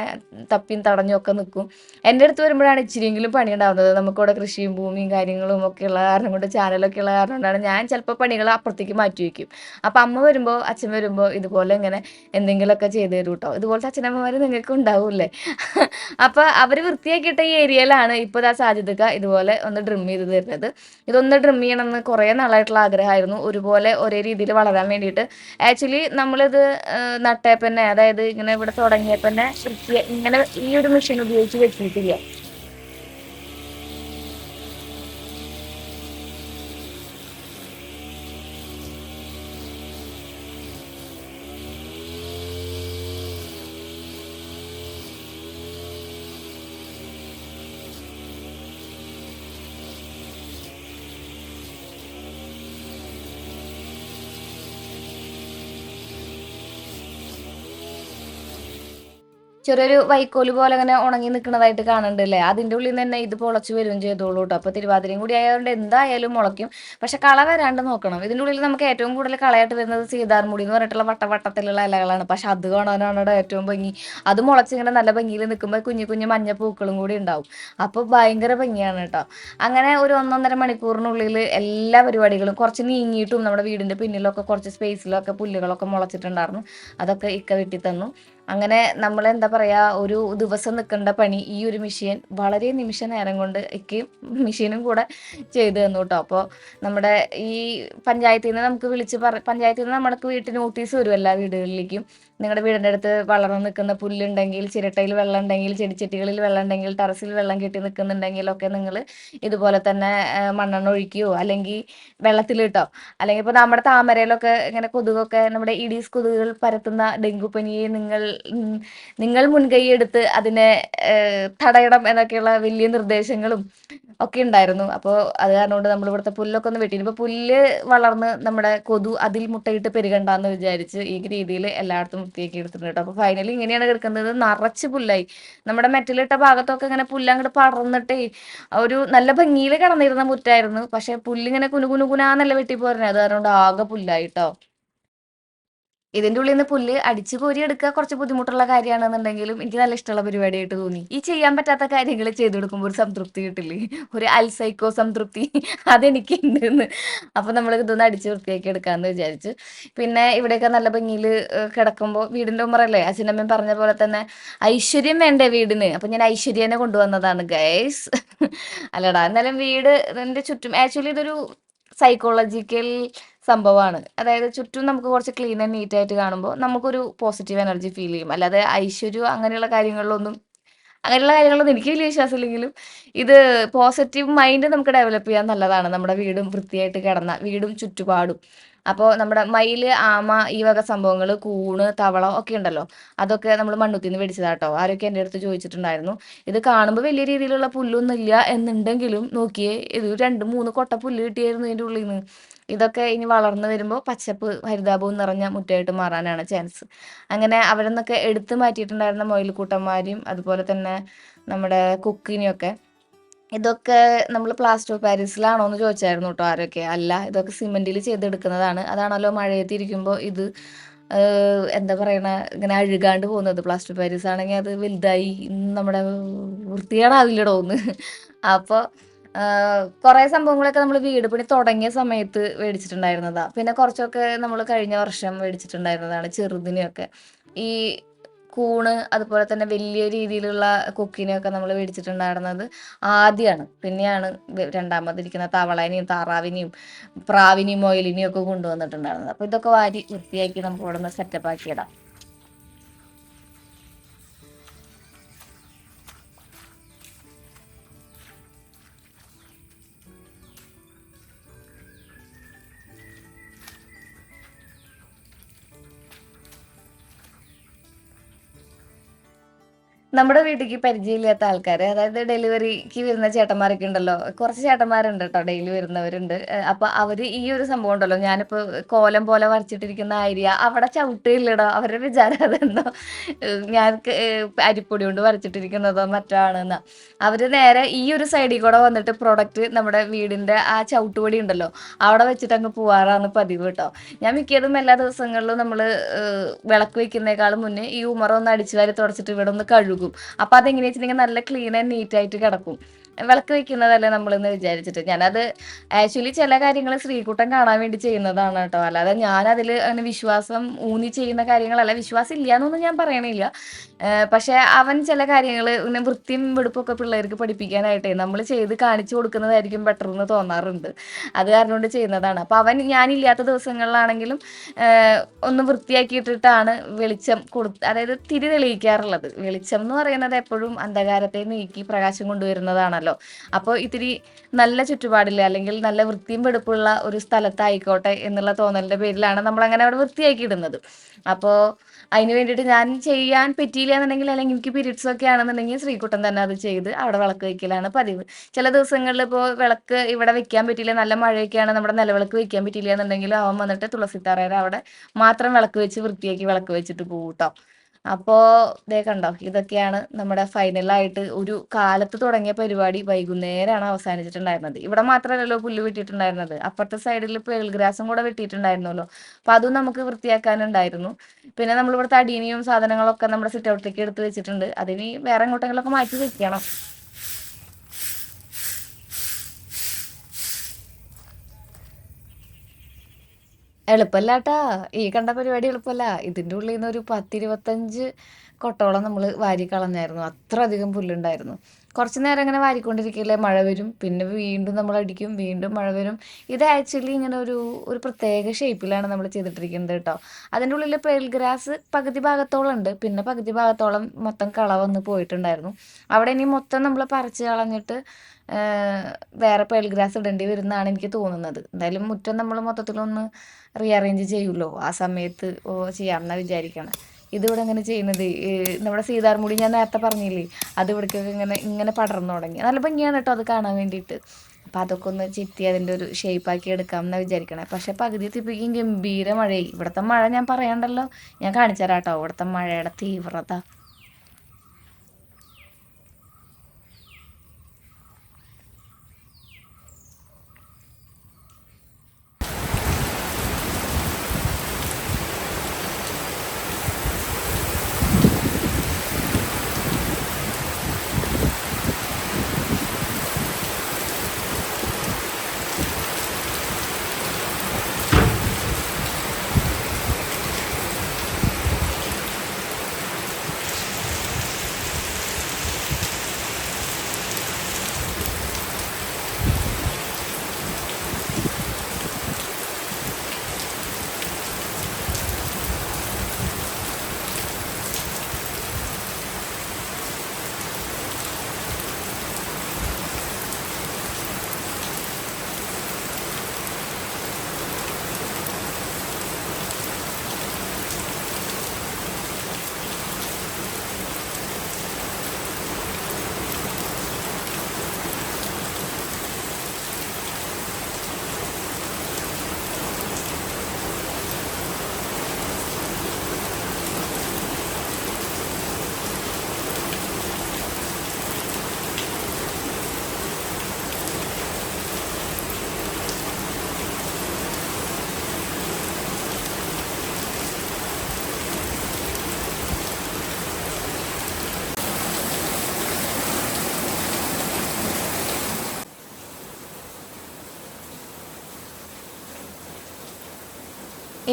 തപ്പിയും തടഞ്ഞും ഒക്കെ നിൽക്കും. എൻ്റെ അടുത്ത് വരുമ്പോഴാണ് ഇച്ചിരിയെങ്കിലും പണി ഉണ്ടാവുന്നത്. നമുക്കിവിടെ കൃഷിയും ഭൂമിയും കാര്യങ്ങളും ഒക്കെ ഉള്ള കാരണം കൊണ്ട്, ചാനലൊക്കെ ഉള്ള കാരണം കൊണ്ടാണ് ഞാൻ ചിലപ്പോൾ പണികൾ അപ്പുറത്തേക്ക് മാറ്റി വയ്ക്കും. അപ്പം അമ്മ വരുമ്പോൾ അച്ഛൻ വരുമ്പോൾ ഇതുപോലെ ഇങ്ങനെ എന്തെങ്കിലുമൊക്കെ ചെയ്തു തരും കേട്ടോ. ഇതുപോലത്തെ അച്ഛനമ്മമാർ നിങ്ങൾക്ക് ഉണ്ടാവൂല്ലേ? അപ്പോൾ അവർ വൃത്തിയാക്കിയിട്ട ഈ ഏരിയയിലാണ് ഇപ്പോൾ ദാ സാജിദക്ക ഇതുപോലെ ഒന്ന് ഡ്രിം ചെയ്ത് തരുന്നത്. ഇതൊന്ന് ഡ്രിം ചെയ്യണമെന്ന് കുറേ നാളായിട്ടുള്ള ആഗ്രഹമായിരുന്നു, ഒരുപോലെ ഒരേ രീതിയിൽ വളരാൻ വേണ്ടിയിട്ട്. ആക്ച്വലി നമ്മളിത് നട്ടേപ്പന്നെ, അതായത് ഇങ്ങനെ ഇവിടെ തുടങ്ങിയപ്പന്നെ ഇങ്ങനെ ഈ ഒരു മെഷീൻ ഉപയോഗിച്ച് വെച്ചിട്ടില്ല. ചെറിയൊരു വൈക്കോല് പോലെ ഇങ്ങനെ ഉണങ്ങി നിൽക്കുന്നതായിട്ട് കാണുന്നുണ്ടല്ലേ? അതിൻ്റെ ഉള്ളിൽ നിന്ന് തന്നെ ഇത് പൊളച്ച് വരും ചെയ്തോളൂ കേട്ടോ. അപ്പോൾ തിരുവാതിരയും കൂടി ആയതുകൊണ്ട് എന്തായാലും മുളയ്ക്കും. പക്ഷെ കള വരാണ്ട് നോക്കണം. ഇതിൻ്റെ ഉള്ളിൽ നമുക്ക് ഏറ്റവും കൂടുതൽ കളയായിട്ട് വരുന്നത് സീതാർമുടി എന്ന് പറഞ്ഞിട്ടുള്ള വട്ടത്തിലുള്ള ഇലകളാണ്. പക്ഷെ അത് കാണാനാണ് ഇവിടെ ഏറ്റവും ഭംഗി. അത് മുളച്ചിങ്ങനെ നല്ല ഭംഗിയിൽ നിൽക്കുമ്പോൾ കുഞ്ഞു കുഞ്ഞു മഞ്ഞ പൂക്കളും കൂടി ഉണ്ടാവും. അപ്പോൾ ഭയങ്കര ഭംഗിയാണ് കേട്ടോ. അങ്ങനെ ഒരു 1-1.5 മണിക്കൂറിനുള്ളിൽ എല്ലാ പരിപാടികളും കുറച്ച് നീങ്ങിയിട്ടും നമ്മുടെ വീടിൻ്റെ പിന്നിലൊക്കെ കുറച്ച് സ്പേസിലൊക്കെ പുല്ലുകളൊക്കെ മുളച്ചിട്ടുണ്ടായിരുന്നു. അതൊക്കെ ഇക്ക വെട്ടി തന്നു. അങ്ങനെ നമ്മൾ എന്താ പറയുക, ഒരു ദിവസം നിൽക്കേണ്ട പണി ഈ ഒരു മെഷീൻ വളരെ നിമിഷ നേരം കൊണ്ട് എനിക്ക് മെഷീനും കൂടെ ചെയ്തു തന്നു കേട്ടോ. അപ്പോൾ നമ്മുടെ ഈ പഞ്ചായത്തിൽ നിന്ന് നമുക്ക് പഞ്ചായത്തിൽ നിന്ന് നമ്മൾക്ക് വീട്ടിൽ നോട്ടീസ് വരും എല്ലാ വീടുകളിലേക്കും. നിങ്ങളുടെ വീടിൻ്റെ അടുത്ത് വളർന്നു നിൽക്കുന്ന പുല്ലുണ്ടെങ്കിൽ, ചിരട്ടയിൽ വെള്ളം ഉണ്ടെങ്കിൽ, ചെടിച്ചട്ടികളിൽ വെള്ളം ഉണ്ടെങ്കിൽ, ടെറസിൽ വെള്ളം കെട്ടി നിൽക്കുന്നുണ്ടെങ്കിലൊക്കെ നിങ്ങൾ ഇതുപോലെ തന്നെ മണ്ണെണ്ണ ഒഴിക്കുകയോ അല്ലെങ്കിൽ വെള്ളത്തിലിട്ടോ, അല്ലെങ്കിൽ ഇപ്പോൾ നമ്മുടെ താമരയിലൊക്കെ ഇങ്ങനെ കൊതുകൊക്കെ, നമ്മുടെ ഇഡീസ് കൊതുകുകൾ പരത്തുന്ന ഡെങ്കുപ്പനിയെ നിങ്ങൾ മുൻകൈ എടുത്ത് അതിനെ തടയണം എന്നൊക്കെയുള്ള വലിയ നിർദ്ദേശങ്ങളും ഒക്കെ ഉണ്ടായിരുന്നു. അപ്പോൾ അത് കാരണം കൊണ്ട് നമ്മൾ ഇവിടുത്തെ പുല്ലൊക്കെ ഒന്ന് വെട്ടി. ഇപ്പോൾ പുല്ല് വളർന്ന് നമ്മുടെ കൊതു അതിൽ മുട്ടയിട്ട് പെരുകണ്ടെന്ന് വിചാരിച്ച് ഈ രീതിയിൽ എല്ലായിടത്തും വൃത്തിയാക്കി എടുത്തിട്ടുണ്ട് കേട്ടോ. അപ്പോൾ ഫൈനലി ഇങ്ങനെയാണ് കിടക്കുന്നത്, നിറച്ച് പുല്ലായി. നമ്മുടെ മെറ്റലിട്ട ഭാഗത്തൊക്കെ ഇങ്ങനെ പുല്ലങ്ങോട്ട് പടർന്നിട്ടേ ഒരു നല്ല ഭംഗിയിൽ കിടന്നിരുന്ന മുറ്റായിരുന്നു. പക്ഷെ പുല്ലിങ്ങനെ കുനുകുനുകുനാന്നല്ല വെട്ടി പോരുന്നത്, അത് കാരണം കൊണ്ട് ആകെ പുല്ലായിട്ടോ. ഇതിൻ്റെ ഉള്ളിൽ നിന്ന് പുല്ല് അടിച്ചു കോരി എടുക്കുക കുറച്ച് ബുദ്ധിമുട്ടുള്ള കാര്യമാണെന്നുണ്ടെങ്കിലും എനിക്ക് നല്ല ഇഷ്ടമുള്ള പരിപാടിയായിട്ട് തോന്നി. ഈ ചെയ്യാൻ പറ്റാത്ത കാര്യങ്ങൾ ചെയ്തു കൊടുക്കുമ്പോൾ ഒരു സംതൃപ്തി കിട്ടില്ലേ, ഒരു അൽസൈക്കോ സംതൃപ്തി, അതെനിക്കുണ്ടെന്ന്. അപ്പോൾ നമ്മൾ ഇതൊന്ന് അടിച്ച് വൃത്തിയാക്കി എടുക്കാമെന്ന് വിചാരിച്ചു. പിന്നെ ഇവിടെയൊക്കെ നല്ല ഭംഗിയിൽ കിടക്കുമ്പോൾ വീടിൻ്റെ ഉമ്മറല്ലേ, അച്ഛനമ്മയും പറഞ്ഞ പോലെ തന്നെ ഐശ്വര്യം വേണ്ടേ വീടിന്. അപ്പം ഞാൻ ഐശ്വര്യനെ കൊണ്ടുവന്നതാണ് ഗൈസ്. അല്ലടാ, എന്നാലും വീട് എൻ്റെ ചുറ്റും ആക്ച്വലി ഇതൊരു സൈക്കോളജിക്കൽ സംഭവമാണ്. അതായത് ചുറ്റും നമുക്ക് കുറച്ച് ക്ലീൻ ആൻഡ് നീറ്റ് ആയിട്ട് കാണുമ്പോൾ നമുക്കൊരു പോസിറ്റീവ് എനർജി ഫീൽ ചെയ്യും. അല്ലാതെ ഐശ്വര്യം അങ്ങനെയുള്ള കാര്യങ്ങളൊന്നും എനിക്ക് വലിയ വിശ്വാസമില്ലെങ്കിലും ഇത് പോസിറ്റീവ് മൈൻഡ് നമുക്ക് ഡെവലപ്പ് ചെയ്യാൻ നല്ലതാണ്. നമ്മുടെ വീടും വൃത്തിയായിട്ട് കിടന്ന വീടും ചുറ്റുപാടും. അപ്പോൾ നമ്മുടെ മയില്, ആമ, ഈ വക സംഭവങ്ങൾ, കൂണ്, തവള ഒക്കെ ഉണ്ടല്ലോ, അതൊക്കെ നമ്മൾ മണ്ണുത്തിൽ നിന്ന് മേടിച്ചതാട്ടോ. ആരൊക്കെ എൻ്റെ അടുത്ത് ചോദിച്ചിട്ടുണ്ടായിരുന്നു. ഇത് കാണുമ്പോൾ വലിയ രീതിയിലുള്ള പുല്ലൊന്നും ഇല്ല എന്നുണ്ടെങ്കിലും നോക്കിയേ, ഇത് 2-3 കൊട്ട പുല്ല് കിട്ടിയായിരുന്നു ഇതിൻ്റെ ഉള്ളിൽ നിന്ന്. ഇതൊക്കെ ഇനി വളർന്നു വരുമ്പോൾ പച്ചപ്പ് ഹരിതാപവും നിറഞ്ഞ മുറ്റായിട്ട് മാറാനാണ് ചാൻസ്. അങ്ങനെ അവിടെ നിന്നൊക്കെ എടുത്ത് മാറ്റിയിട്ടുണ്ടായിരുന്ന മൊയിൽക്കൂട്ടന്മാരെയും അതുപോലെ തന്നെ നമ്മുടെ കുക്കിനെയൊക്കെ. ഇതൊക്കെ നമ്മൾ പ്ലാസ്റ്റർ ഓഫ് പാരീസിലാണോ എന്ന് ചോദിച്ചായിരുന്നു കേട്ടോ ആരൊക്കെ. അല്ല, ഇതൊക്കെ സിമെന്റിൽ ചെയ്തെടുക്കുന്നതാണ്. അതാണല്ലോ മഴയത്തിരിക്കുമ്പോൾ ഇത് എന്താ പറയണ, ഇങ്ങനെ അഴുകാണ്ട് പോകുന്നത്. പ്ലാസ്റ്റർ ഓഫ് പാരീസ് ആണെങ്കിൽ അത് വലുതായി നമ്മുടെ വൃത്തികേടാവില്ലടോ ഒന്ന്. അപ്പോൾ കുറേ സംഭവങ്ങളൊക്കെ നമ്മൾ വീട് പണി തുടങ്ങിയ സമയത്ത് മേടിച്ചിട്ടുണ്ടായിരുന്നതാ. പിന്നെ കുറച്ചൊക്കെ നമ്മൾ കഴിഞ്ഞ വർഷം മേടിച്ചിട്ടുണ്ടായിരുന്നതാണ്, ചെറുതിനെയൊക്കെ. ഈ കൂണ് അതുപോലെ തന്നെ വലിയ രീതിയിലുള്ള കുക്കിനെയൊക്കെ നമ്മൾ മേടിച്ചിട്ടുണ്ടായിരുന്നത് ആദ്യമാണ്. പിന്നെയാണ് രണ്ടാമതിരിക്കുന്ന തവളേനെയും താറാവിനെയും പ്രാവിനെയും മൊയിലിനെയും ഒക്കെ കൊണ്ടുവന്നിട്ടുണ്ടായിരുന്നത്. അപ്പോൾ ഇതൊക്കെ വാരി വൃത്തിയാക്കി നമുക്ക് ഇവിടെ നിന്ന് സെറ്റപ്പ് ആക്കിയിടാം. നമ്മുടെ വീട്ടിലേക്ക് പരിചയമില്ലാത്ത ആൾക്കാർ, അതായത് ഡെലിവറിക്ക് വരുന്ന ചേട്ടന്മാരൊക്കെ ഉണ്ടല്ലോ, കുറച്ച് ചേട്ടന്മാരുണ്ട് കേട്ടോ ഡെയിലി വരുന്നവരുണ്ട്. അപ്പോൾ അവർ ഈ ഒരു സംഭവം ഉണ്ടല്ലോ, ഞാനിപ്പോൾ കോലം പോലെ വരച്ചിട്ടിരിക്കുന്ന ഐഡിയ അവിടെ ചവിട്ടില്ലടോ. അവരുടെ വിചാരം അതെന്തോ ഞാൻ അരിപ്പൊടി കൊണ്ട് വരച്ചിട്ടിരിക്കുന്നതോ മറ്റാണെന്നാ. അവർ നേരെ ഈ ഒരു സൈഡിൽ കൂടെ വന്നിട്ട് പ്രൊഡക്റ്റ് നമ്മുടെ വീടിൻ്റെ ആ ചവിട്ടുപൊടി ഉണ്ടല്ലോ അവിടെ വെച്ചിട്ട് അങ്ങ് പോവാറാണ് പതിവ് കേട്ടോ. ഞാൻ മിക്കതും എല്ലാ ദിവസങ്ങളിലും നമ്മൾ വിളക്ക് വെക്കുന്നേക്കാളും മുന്നേ ഈ ഉമറ ഒന്ന് അടിച്ചു വാരി തുടച്ചിട്ട് ഇവിടെ ഒന്ന് കഴുകും. അപ്പോൾ അതെങ്ങനെയാ വെച്ചിട്ടുണ്ടെങ്കിൽ നല്ല ക്ലീൻ ആൻഡ് നീറ്റ് ആയിട്ട് കിടക്കും. വിളക്ക് വെക്കുന്നതല്ലേ നമ്മളെന്ന് വിചാരിച്ചിട്ട്. ഞാനത് ആക്ച്വലി ചില കാര്യങ്ങൾ ശ്രീകുട്ടൻ കാണാൻ വേണ്ടി ചെയ്യുന്നതാണ് കേട്ടോ. അല്ലാതെ ഞാനതിൽ അങ്ങനെ വിശ്വാസം ഊന്നി ചെയ്യുന്ന കാര്യങ്ങളല്ല. വിശ്വാസം ഇല്ലാന്നൊന്നും ഞാൻ പറയണില്ല. പക്ഷെ അവൻ ചില കാര്യങ്ങൾ ഇങ്ങനെ വൃത്തിയും വെടുപ്പൊക്കെ പിള്ളേർക്ക് പഠിപ്പിക്കാനായിട്ടേ നമ്മൾ ചെയ്ത് കാണിച്ചു കൊടുക്കുന്നതായിരിക്കും ബെറ്റർ എന്ന് തോന്നാറുണ്ട്. അത് കാരണം കൊണ്ട് ചെയ്യുന്നതാണ്. അപ്പൊ അവൻ ഞാനില്ലാത്ത ദിവസങ്ങളിലാണെങ്കിലും ഒന്ന് വൃത്തിയാക്കിയിട്ടിട്ടാണ് വെളിച്ചം അതായത് തിരി തെളിയിക്കാറുള്ളത്. വെളിച്ചം എന്ന് പറയുന്നത് എപ്പോഴും അന്ധകാരത്തെ നീക്കി പ്രകാശം കൊണ്ടുവരുന്നതാണല്ലോ. അപ്പോൾ ഇത്തിരി നല്ല ചുറ്റുപാടില്ല, അല്ലെങ്കിൽ നല്ല വൃത്തിയും വെടുപ്പുള്ള ഒരു സ്ഥലത്തായിക്കോട്ടെ എന്നുള്ള തോന്നലിന്റെ പേരിലാണ് നമ്മൾ അങ്ങനെ അവിടെ വൃത്തിയാക്കി ഇടുന്നത്. അപ്പോൾ അതിന് വേണ്ടിയിട്ട് ഞാൻ ചെയ്യാൻ പറ്റിയില്ല എന്നുണ്ടെങ്കിൽ, അല്ലെങ്കിൽ എനിക്ക് പീരീഡ്സ് ഒക്കെ ആണെന്നുണ്ടെങ്കിൽ ശ്രീകുട്ടൻ തന്നെ അത് ചെയ്ത് അവിടെ വിളക്ക് വെക്കലാണ് പതിവ്. ചില ദിവസങ്ങളിൽ ഇപ്പോൾ വിളക്ക് ഇവിടെ വെക്കാൻ പറ്റിയില്ല, നല്ല മഴയൊക്കെയാണ്, നമ്മുടെ നിലവിളക്ക് വെക്കാൻ പറ്റിയില്ല എന്നുണ്ടെങ്കിൽ അവൻ വന്നിട്ട് തുളസിത്താറയുടെ അവിടെ മാത്രം വിളക്ക് വെച്ച് വൃത്തിയാക്കി വിളക്ക് വെച്ചിട്ട് പോകും കേട്ടോ. അപ്പോ ദേ കണ്ടോ, ഇതൊക്കെയാണ് നമ്മുടെ ഫൈനലായിട്ട് ഒരു കാലത്ത് തുടങ്ങിയ പരിപാടി വൈകുന്നേരമാണ് അവസാനിച്ചിട്ടുണ്ടായിരുന്നത്. ഇവിടെ മാത്രമല്ലല്ലോ പുല്ല് വെട്ടിയിട്ടുണ്ടായിരുന്നത്, അപ്പുറത്തെ സൈഡിൽ പേൾ ഗ്രാസും കൂടെ വെട്ടിയിട്ടുണ്ടായിരുന്നല്ലോ. അപ്പൊ അതും നമുക്ക് വൃത്തിയാക്കാനുണ്ടായിരുന്നു. പിന്നെ നമ്മൾ ഇവിടുത്തെ അടീനിയും സാധനങ്ങളൊക്കെ നമ്മുടെ സിറ്റ് ഔട്ടിലേക്ക് എടുത്ത് വെച്ചിട്ടുണ്ട്. അതിന് വേറെ എങ്ങോട്ടെങ്കിലൊക്കെ മാറ്റി വെക്കണം. എളുപ്പല്ലാട്ടാ, ഈ കണ്ട പരിപാടി എളുപ്പമല്ല. ഇതിന്റെ ഉള്ളിൽ നിന്ന് ഒരു 10-25 കൊട്ടോളം നമ്മൾ വാരി കളഞ്ഞായിരുന്നു. അത്ര അധികം പുല്ലുണ്ടായിരുന്നു. കുറച്ച് നേരം ഇങ്ങനെ വാരിക്കൊണ്ടിരിക്കില്ലേ, മഴ വരും, പിന്നെ വീണ്ടും നമ്മൾ അടിക്കും, വീണ്ടും മഴ വരും. ഇത് ആക്ച്വലി ഇങ്ങനെ ഒരു ഒരു പ്രത്യേക ഷേപ്പിലാണ് നമ്മൾ ചെയ്തിട്ടിരിക്കുന്നത് കേട്ടോ. അതിൻ്റെ ഉള്ളിൽ പേൾ ഗ്രാസ് പകുതി ഭാഗത്തോളം ഉണ്ട്, പിന്നെ പകുതി ഭാഗത്തോളം മൊത്തം കള വന്ന് പോയിട്ടുണ്ടായിരുന്നു. അവിടെ ഇനി മൊത്തം നമ്മൾ പറിച്ച് കളഞ്ഞിട്ട് വേറെ പേൾ ഗ്രാസ് ഇടേണ്ടി വരുന്നതാണ് എനിക്ക് തോന്നുന്നത്. എന്തായാലും മുറ്റം നമ്മൾ മൊത്തത്തിലൊന്ന് റീഅറേഞ്ച് ചെയ്യുമല്ലോ, ആ സമയത്ത് ചെയ്യാമെന്നാണ് വിചാരിക്കണം. ഇതിവിടെ ഇങ്ങനെ ചെയ്യുന്നത് നമ്മുടെ സീതാർമുടി ഞാൻ നേരത്തെ പറഞ്ഞില്ലേ, അത് ഇവിടേക്കൊക്കെ ഇങ്ങനെ ഇങ്ങനെ പടർന്നു തുടങ്ങി. നല്ല ഭംഗിയാണ് കേട്ടോ അത് കാണാൻ വേണ്ടിയിട്ട്. അപ്പം അതൊക്കെ ഒന്ന് ചെത്തി അതിൻ്റെ ഒരു ഷേപ്പാക്കി എടുക്കാം എന്നാണ് വിചാരിക്കണേ. പക്ഷെ പകുതി എത്തിയപ്പോഴേക്കും ഗംഭീര മഴയായി. ഇവിടുത്തെ മഴ ഞാൻ പറയണ്ടല്ലോ, ഞാൻ കാണിച്ചു തരാം കേട്ടോ ഇവിടുത്തെ മഴയുടെ തീവ്രത.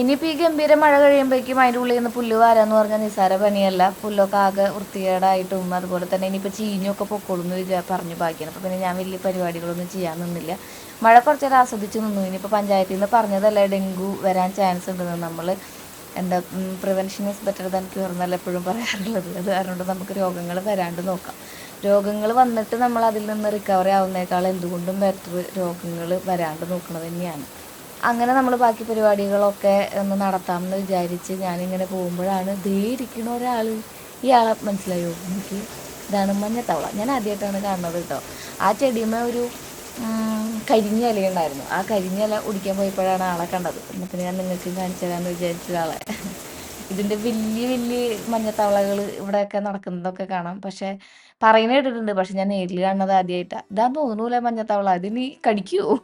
ഇനിയിപ്പോൾ ഈ ഗംഭീര മഴ കഴിയുമ്പോഴേക്കും അതിൻ്റെ ഉള്ളിൽ നിന്ന് പുല്ല് വാരാന്ന് പറഞ്ഞാൽ നിസ്സാര പണിയല്ല. പുല്ലൊക്കെ ആകെ വൃത്തികേടായിട്ടും അതുപോലെ തന്നെ ഇനിയിപ്പോൾ ചീഞ്ഞൊക്കെ പൊക്കോളും എന്ന് പറഞ്ഞു ബാക്കിയാണ്. അപ്പോൾ പിന്നെ ഞാൻ വലിയ പരിപാടികളൊന്നും ചെയ്യാൻ നിന്നില്ല. മഴ കുറച്ച് നേരം ആസ്വദിച്ച് നിന്നു. ഇനിയിപ്പോൾ പഞ്ചായത്തിൽ നിന്ന് പറഞ്ഞതല്ലേ ഡെങ്കു വരാൻ ചാൻസ് ഉണ്ടെന്ന്. നമ്മൾ എന്താ prevention is better than cure എന്നല്ല എപ്പോഴും പറയാറുള്ളത്. അത് കാരണം നമുക്ക് രോഗങ്ങൾ വരാണ്ട് നോക്കാം. രോഗങ്ങൾ വന്നിട്ട് നമ്മൾ അതിൽ നിന്ന് റിക്കവറി ആവുന്നേക്കാൾ എന്തുകൊണ്ടും ബെറ്റർ രോഗങ്ങൾ വരാണ്ട് നോക്കുന്നത് തന്നെയാണ്. അങ്ങനെ നമ്മൾ ബാക്കി പരിപാടികളൊക്കെ ഒന്ന് നടത്താമെന്ന് വിചാരിച്ച് ഞാനിങ്ങനെ പോകുമ്പോഴാണ് ദേ ഇരിക്കണ ഒരാൾ. ഇയാളെ മനസ്സിലായോ എനിക്ക്? ഇതാണ് മഞ്ഞത്തവള. ഞാൻ ആദ്യമായിട്ടാണ് കാണുന്നത് കേട്ടോ. ആ ചെടിയുമേ ഒരു കരിഞ്ഞ ഇലയുണ്ടായിരുന്നു. ആ കരിഞ്ഞ ഇല ഒടിക്കാൻ പോയപ്പോഴാണ് ആളെ കണ്ടത്. എന്നിട്ട് ഞാൻ നിങ്ങൾക്ക് കാണിച്ചു തരാമെന്ന് വിചാരിച്ച ആളെ. ഇതിൻ്റെ വലിയ വലിയ മഞ്ഞത്തവളകൾ ഇവിടെയൊക്കെ നടക്കുന്നതൊക്കെ കാണാം. പക്ഷെ പറയുന്നത് കേട്ടിട്ടുണ്ട്, പക്ഷെ ഞാൻ നേരിൽ കാണുന്നത് ആദ്യമായിട്ടാണ്. ഇതാന്ന് തോന്നൂല മഞ്ഞത്തവള. ഇതിനി കടിക്കുമോ?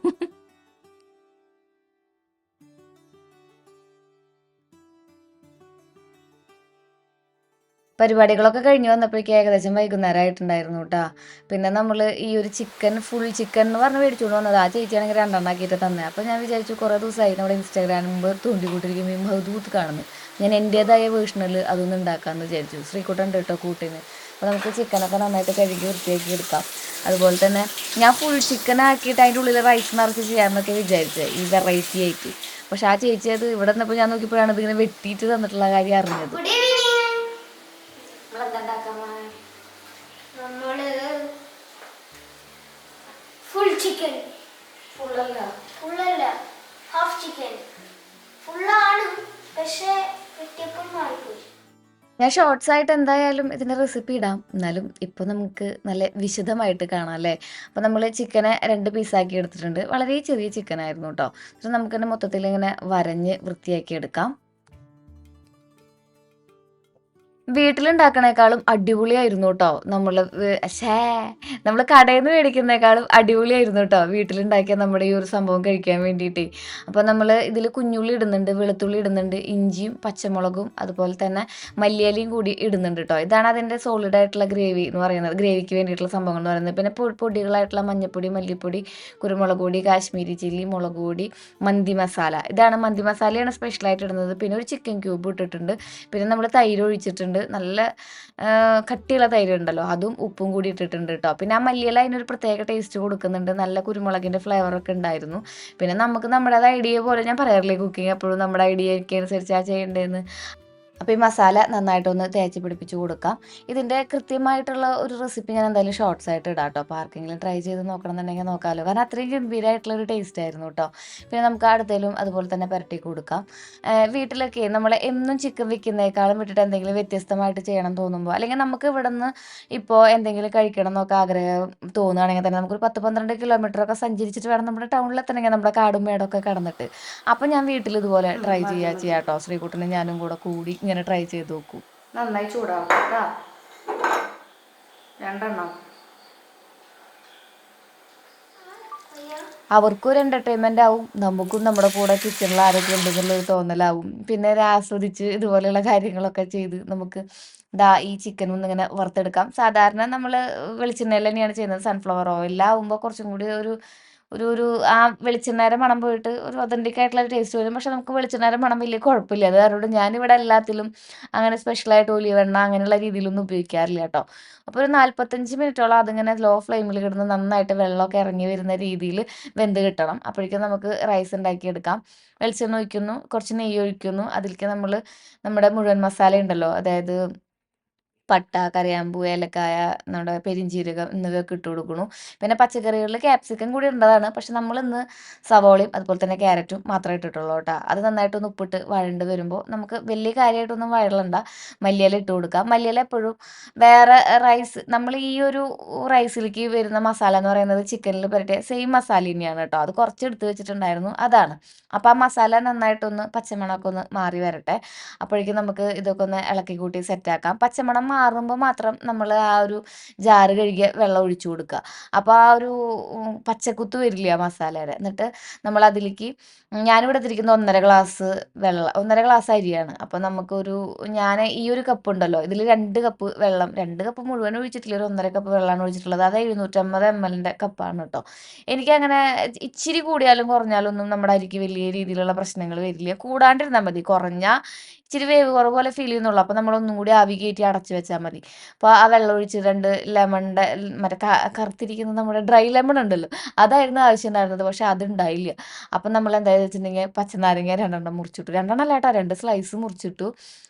പരിപാടികളൊക്കെ കഴിഞ്ഞ് വന്നപ്പോഴേക്കും ഏകദേശം വൈകുന്നേരം ആയിട്ടുണ്ടായിരുന്നു കേട്ടോ. പിന്നെ നമ്മൾ ഈ ഒരു ഫുൾ ചിക്കൻ എന്ന് പറഞ്ഞ് മേടിച്ചുകൊണ്ട് വന്നത് ആ ചേച്ചിയാണെങ്കിൽ 2 ആക്കിയിട്ട് തന്നെ. അപ്പോൾ ഞാൻ വിചാരിച്ചു കുറേ ദിവസമായി നമ്മുടെ ഇൻസ്റ്റാഗ്രാമിൽ തോണ്ടിക്കൂട്ടിരിക്കുമ്പോൾ ഈ ബഹുദൂത്ത് കാണുന്നു. ഞാൻ എൻ്റേതായ വേർഷനിൽ അതൊന്നും ഉണ്ടാക്കാമെന്ന് വിചാരിച്ചു. ശ്രീകുട്ടൻ കേട്ടോ കൂട്ടിന്. അപ്പോൾ നമുക്ക് ചിക്കനൊക്കെ നന്നായിട്ട് കഴുകി വൃത്തിയാക്കി എടുക്കാം. അതുപോലെ തന്നെ ഞാൻ ഫുൾ ചിക്കൻ ആക്കിയിട്ട് അതിൻ്റെ ഉള്ളിൽ റൈസ് നിറച്ച് ചെയ്യാമെന്നൊക്കെ വിചാരിച്ചത് ഈ വെറൈറ്റി ആയിട്ട്. പക്ഷെ ആ ചേച്ചി അത് ഇവിടെ നിന്നപ്പോൾ ഞാൻ നോക്കിയപ്പോഴാണ് ഇതിങ്ങനെ വെട്ടിയിട്ട് തന്നിട്ടുള്ള കാര്യം അറിഞ്ഞത്. ഫുൾ ചിക്കൻ ഫുള്ളല്ല ഹാഫ് ചിക്കൻ ഫുള്ളാണ്, പക്ഷേ വെട്ടിയപ്പോൾ മാറിപ്പോയി. ഞാൻ ഷോർട്സ് ആയിട്ട് എന്തായാലും ഇതിൻ്റെ റെസിപ്പി ഇടാം. എന്നാലും ഇപ്പോൾ നമുക്ക് നല്ല വിശദമായിട്ട് കാണാം അല്ലേ. അപ്പോൾ നമ്മൾ ചിക്കനെ 2 പീസാക്കി എടുത്തിട്ടുണ്ട്. വളരെ ചെറിയ ചിക്കനായിരുന്നു കേട്ടോ. പക്ഷെ നമുക്കിന്നെ മൊത്തത്തിൽ ഇങ്ങനെ വരഞ്ഞ് വൃത്തിയാക്കി എടുക്കാം. വീട്ടിലുണ്ടാക്കണേക്കാളും അടിപൊളിയായിരുന്നു കേട്ടോ. നമ്മൾ കടയിൽ നിന്ന് മേടിക്കുന്നേക്കാളും അടിപൊളിയായിരുന്നു കേട്ടോ വീട്ടിലുണ്ടാക്കിയ നമ്മുടെ ഈ ഒരു സംഭവം കഴിക്കാൻ വേണ്ടിയിട്ട്. അപ്പോൾ നമ്മൾ ഇതിൽ കുഞ്ഞുള്ളി ഇടുന്നുണ്ട്, വെളുത്തുള്ളി ഇടുന്നുണ്ട്, ഇഞ്ചിയും പച്ചമുളകും അതുപോലെ തന്നെ മല്ലിയിലയും കൂടി ഇടുന്നുണ്ട് കേട്ടോ. ഇതാണ് അതിൻ്റെ സോളിഡ് ആയിട്ടുള്ള ഗ്രേവി എന്ന് പറയുന്നത്, ഗ്രേവിക്ക് വേണ്ടിയിട്ടുള്ള സംഭവങ്ങൾ എന്ന് പറയുന്നത്. പിന്നെ പൊടികളായിട്ടുള്ള മഞ്ഞൾപ്പൊടി, മല്ലിപ്പൊടി, കുരുമുളക് പൊടി, കാശ്മീരി ചില്ലി, മുളക് പൊടി, മന്തി മസാല. ഇതാണ് മന്തി മസാലയാണ് സ്പെഷ്യലായിട്ട് ഇടുന്നത്. പിന്നെ ഒരു ചിക്കൻ ക്യൂബ് ഇട്ടിട്ടുണ്ട്. പിന്നെ നമ്മൾ തൈര് ഒഴിച്ചിട്ടുണ്ട്. നല്ല കട്ടിയുള്ള തൈര് ഉണ്ടല്ലോ, അതും ഉപ്പും കൂടി ഇട്ടിട്ടുണ്ട് കേട്ടോ. പിന്നെ ആ മല്ലിയില അതിനൊരു പ്രത്യേക ടേസ്റ്റ് കൊടുക്കുന്നുണ്ട്. നല്ല കുരുമുളകിൻ്റെ ഫ്ലേവറൊക്കെ ഉണ്ടായിരുന്നു. പിന്നെ നമുക്ക് നമ്മുടെ ഐഡിയ പോലെ, ഞാൻ പറയാറില്ലേ കുക്കിംഗ് എപ്പോഴും നമ്മുടെ ഐഡിയയ്ക്ക് അനുസരിച്ചാണ് ചെയ്യേണ്ടതെന്ന്. അപ്പോൾ ഈ മസാല നന്നായിട്ടൊന്ന് തേച്ച് പിടിപ്പിച്ച് കൊടുക്കാം. ഇതിൻ്റെ കൃത്യമായിട്ടുള്ള ഒരു റെസിപ്പി ഞാൻ എന്തായാലും ഷോർട്സ് ആയിട്ട് ഇടാം കേട്ടോ. അപ്പോൾ ആർക്കെങ്കിലും ട്രൈ ചെയ്ത് നോക്കണമെന്നുണ്ടെങ്കിൽ നോക്കാമല്ലോ. കാരണം അത്രയും ഗംഭീരമായിട്ടുള്ളൊരു ടേസ്റ്റ് ആയിരുന്നു കേട്ടോ. പിന്നെ നമുക്ക് അടുത്തേലും അതുപോലെ തന്നെ പുരട്ടി കൊടുക്കാം. വീട്ടിലൊക്കെ നമ്മൾ എന്നും ചിക്കൻ വെക്കുന്നേക്കാളും വിട്ടിട്ട് എന്തെങ്കിലും വ്യത്യസ്തമായിട്ട് ചെയ്യണം തോന്നുമ്പോൾ, അല്ലെങ്കിൽ നമുക്ക് ഇവിടെ നിന്ന് ഇപ്പോൾ എന്തെങ്കിലും കഴിക്കണം എന്നൊക്കെ ആഗ്രഹം തോന്നുകയാണെങ്കിൽ തന്നെ നമുക്കൊരു 10-12 കിലോമീറ്ററൊക്കെ സഞ്ചരിച്ചിട്ട് വേണം നമ്മുടെ ടൗണിലെത്തണമെങ്കിൽ, നമ്മുടെ കാടും മേടൊക്കെ കടന്നിട്ട്. അപ്പോൾ ഞാൻ വീട്ടിൽ ഇതുപോലെ ട്രൈ ചെയ്യാം കേട്ടോ. ശ്രീകുട്ടനും ഞാനും കൂടി ഇങ്ങനെ ട്രൈ ചെയ്ത് നോക്കൂ. നന്നായി ചൂടാവും കേട്ടോ. 2 അവർക്കും ഒരു എൻ്റർടൈൻമെൻ്റ് ആവും, നമുക്കും നമ്മുടെ കൂടെ കിച്ചണിൽ ആരൊക്കെ ഉണ്ടെന്നുള്ളൊരു തോന്നലാവും. പിന്നെ ആസ്വദിച്ച് ഇതുപോലെയുള്ള കാര്യങ്ങളൊക്കെ ചെയ്ത് നമുക്ക് ഈ ചിക്കൻ ഒന്നിങ്ങനെ വറുത്തെടുക്കാം. സാധാരണ നമ്മൾ വെളിച്ചെണ്ണയിൽ തന്നെയാണ് ചെയ്യുന്നത്. സൺഫ്ലവർ ഓയിലാവുമ്പോൾ കുറച്ചും കൂടി ഒരു ഒരു ഒരു ആ വെളിച്ചെണ്ണയുടെ മണം പോയിട്ട് ഒരു ഒതൻറ്റിക് ആയിട്ടുള്ള ടേസ്റ്റ് വരും. പക്ഷെ നമുക്ക് വെളിച്ചെണ്ണയുടെ മണം വലിയ കുഴപ്പമില്ല. അത് കാരണം ഞാനിവിടെ എല്ലാത്തിലും അങ്ങനെ സ്പെഷ്യലായിട്ട് ഒലിവ് എണ്ണ അങ്ങനെയുള്ള രീതിയിലൊന്നും ഉപയോഗിക്കാറില്ല കേട്ടോ. അപ്പോൾ ഒരു 45 മിനിറ്റോളം അതിങ്ങനെ ലോ ഫ്ലെയിമിൽ കിടന്ന് നന്നായിട്ട് വെള്ളമൊക്കെ ഇറങ്ങി വരുന്ന രീതിയിൽ വെന്ത് കിട്ടണം. അപ്പോഴേക്കും നമുക്ക് റൈസ് ഉണ്ടാക്കിയെടുക്കാം. വെളിച്ചെണ്ണ ഒഴിക്കുന്നു, കുറച്ച് നെയ്യ് ഒഴിക്കുന്നു. അതിലേക്ക് നമ്മൾ നമ്മുടെ മുഴുവൻ മസാല ഉണ്ടല്ലോ, അതായത് പട്ട, കരയാമ്പൂ, ഏലക്കായ, നമ്മുടെ പെരിഞ്ചീരകം എന്നിവയൊക്കെ ഇട്ട് കൊടുക്കുന്നു. പിന്നെ പച്ചക്കറികളിൽ ക്യാപ്സിക്കം കൂടി ഇടേണ്ടതാണ്. പക്ഷെ നമ്മളിന്ന് സവോളയും അതുപോലെ തന്നെ ക്യാരറ്റും മാത്രമേ ഇട്ടിട്ടുള്ളൂ കേട്ടോ. അത് നന്നായിട്ടൊന്ന് ഉപ്പിട്ട് വഴണ്ട് വരുമ്പോൾ നമുക്ക് വലിയ കാര്യമായിട്ടൊന്നും വഴളണ്ട, മല്ലിയില ഇട്ട് കൊടുക്കാം. മല്ലിയില എപ്പോഴും വേറെ നമ്മൾ ഈ ഒരു റൈസിലേക്ക് വരുന്ന മസാല എന്ന് പറയുന്നത് ചിക്കനിൽ പുരട്ടിയ സെയിം മസാല തന്നെയാണ് കേട്ടോ. അത് കുറച്ച് എടുത്ത് വെച്ചിട്ടുണ്ടായിരുന്നു, അതാണ്. അപ്പോൾ ആ മസാല നന്നായിട്ടൊന്ന് പച്ചമണമൊക്കെ ഒന്ന് മാറി വരട്ടെ. അപ്പോഴേക്കും നമുക്ക് ഇതൊക്കെ ഒന്ന് ഇളക്കി കൂട്ടി സെറ്റാക്കാം. പച്ചമണം മാറുമ്പോൾ മാത്രം നമ്മൾ ആ ഒരു ജാറ് കഴുകിയ വെള്ളം ഒഴിച്ചു കൊടുക്കുക. അപ്പോൾ ആ ഒരു പച്ചക്കുത്ത് വരില്ല ആ മസാലയുടെ. എന്നിട്ട് നമ്മൾ അതിലേക്ക് ഞാനിവിടെ എടുത്തിരിക്കുന്ന 1.5 ഗ്ലാസ് വെള്ളം, 1.5 ഗ്ലാസ് അരിയാണ്. അപ്പോൾ ഞാൻ ഈ ഒരു കപ്പ് ഉണ്ടല്ലോ, ഇതിൽ 2 കപ്പ് വെള്ളം, 2 കപ്പ് മുഴുവൻ ഒഴിച്ചിട്ടില്ല, ഒരു 1.5 കപ്പ് വെള്ളമാണ് ഒഴിച്ചിട്ടുള്ളത്. അത് 750 ml കപ്പാണ് കേട്ടോ. എനിക്കങ്ങനെ ഇച്ചിരി കൂടിയാലും കുറഞ്ഞാലും ഒന്നും നമ്മുടെ അരിക്ക് വലിയ രീതിയിലുള്ള പ്രശ്നങ്ങൾ വരില്ല. കൂടാണ്ടിരുന്നാൽ മതി. ഇച്ചിരി വേവ് കുറവ് പോലെ ഫീൽ ചെയ്യുന്നുള്ളൂ. അപ്പോൾ നമ്മളൊന്നും കൂടി ആവി കയറ്റി അടച്ചു വെച്ചാൽ മതി. അപ്പോൾ ആ വെള്ളം ഒഴിച്ച് 2 ലെമണിൻ്റെ മറ്റേ കറുത്തിരിക്കുന്ന നമ്മുടെ ഡ്രൈ ലെമൺ ഉണ്ടല്ലോ, അതായിരുന്നു ആവശ്യം ഉണ്ടായിരുന്നത്. പക്ഷെ അതുണ്ടായില്ല. അപ്പം നമ്മൾ എന്താണെന്ന് വെച്ചിട്ടുണ്ടെങ്കിൽ പച്ചനാരങ്ങ 2 മുറിച്ചിട്ടു. 2 അല്ല കേട്ടോ, 2 സ്ലൈസ് മുറിച്ചിട്ടു.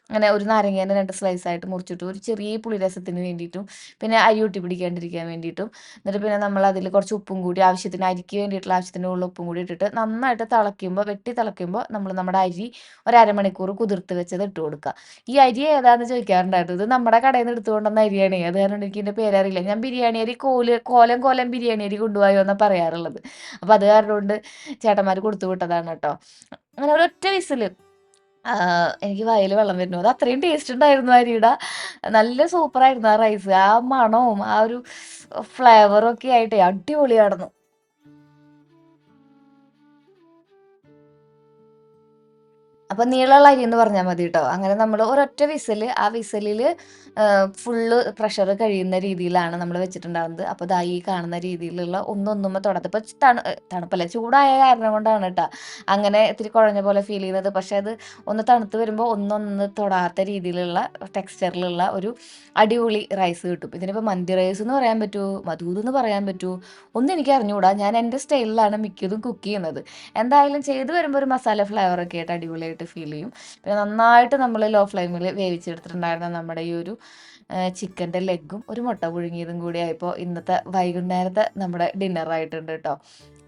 അങ്ങനെ ഒരു നാരങ്ങേനെ 2 സ്ലൈസായിട്ട് മുറിച്ചിട്ടു, ഒരു ചെറിയ പുളിരസത്തിന് വേണ്ടിയിട്ടും പിന്നെ അരി ഒട്ടി പിടിക്കാണ്ടിരിക്കാൻ വേണ്ടിയിട്ടും. എന്നിട്ട് പിന്നെ നമ്മൾ അതിൽ കുറച്ച് ഉപ്പും കൂടി ആവശ്യത്തിന്, അരിക്ക് വേണ്ടിയിട്ടുള്ള ആവശ്യത്തിനുള്ള ഉപ്പും കൂടി ഇട്ടിട്ട് നന്നായിട്ട് തിളയ്ക്കുമ്പോൾ നമ്മൾ നമ്മുടെ അരി ഒരു അരമണിക്കൂർ കുതിർത്ത് വെച്ചത് ഇട്ട് കൊടുക്കുക. ഈ അരി ഏതാണെന്ന് ചോദിക്കാറുണ്ടായിരുന്നു. ഇത് നമ്മുടെ കടയിൽ നിന്ന് എടുത്തുകൊണ്ടുവന്ന അരിയാണ്. അത് കാരണം എനിക്ക് ഇതിൻ്റെ പേരറിയില്ല. ഞാൻ ബിരിയാണി അരി കോലം ബിരിയാണി അരി കൊണ്ടുപോയോ എന്നാണ് പറയാറുള്ളത്. അപ്പോൾ അത് കാരണം കൊണ്ട് ചേട്ടന്മാർ കൊടുത്തു വിട്ടതാണ് കേട്ടോ. അങ്ങനെ ഒരൊറ്റ വിസിൽ എനിക്ക് വായിൽ വെള്ളം വരുന്നു. അത് അത്രയും ടേസ്റ്റ് ഉണ്ടായിരുന്നു അരിയുടെ. നല്ല സൂപ്പറായിരുന്നു ആ റൈസ്. ആ മണവും ആ ഒരു ഫ്ലേവറും ഒക്കെ ആയിട്ട് അടിപൊളിയായിരുന്നു. അപ്പം നീളമുള്ള അരി എന്ന് പറഞ്ഞാൽ മതി കേട്ടോ. അങ്ങനെ നമ്മൾ ഒരൊറ്റ വിസിൽ, ആ വിസിലിൽ ഫുള്ള് പ്രഷർ കഴിയുന്ന രീതിയിലാണ് നമ്മൾ വെച്ചിട്ടുണ്ടാകുന്നത്. അപ്പോൾ ദാ ഈ കാണുന്ന രീതിയിലുള്ള ഒന്നൊന്നുമ്പോൾ തൊടത്ത്. ഇപ്പോൾ തണുപ്പല്ല, ചൂടായ കാരണം കൊണ്ടാണ് കേട്ടോ അങ്ങനെ ഇത്തിരി കുഴഞ്ഞ പോലെ ഫീൽ ചെയ്യുന്നത്. പക്ഷേ അത് ഒന്ന് തണുത്ത് വരുമ്പോൾ ഒന്നൊന്ന് തൊടാത്ത രീതിയിലുള്ള ടെക്സ്ചറിലുള്ള ഒരു അടിപൊളി റൈസ് കിട്ടും. ഇതിനിപ്പോൾ മന്തി റൈസ് എന്ന് പറയാൻ പറ്റുമോ, മധൂത് എന്ന് പറയാൻ പറ്റുമോ, ഒന്നും എനിക്ക് അറിഞ്ഞുകൂടാ. ഞാൻ എൻ്റെ സ്റ്റൈലിലാണ് മിക്കതും കുക്ക് ചെയ്യുന്നത്. എന്തായാലും ചെയ്ത് വരുമ്പോൾ ഒരു മസാല ഫ്ലേവറൊക്കെ ആയിട്ട് അടിപൊളിയായിട്ട് ഫീൽ ചെയ്യും. പിന്നെ നന്നായിട്ട് നമ്മൾ ലോ ഫ്ലെയിമിൽ വേവിച്ചെടുത്തിട്ടുണ്ടായിരുന്ന നമ്മുടെ ഈ ഒരു ചിക്കൻ്റെ ലെഗും ഒരു മുട്ട പുഴുങ്ങിയതും കൂടി ആയപ്പോൾ ഇന്നത്തെ വൈകുന്നേരത്തെ നമ്മുടെ ഡിന്നറായിട്ടുണ്ട് കേട്ടോ.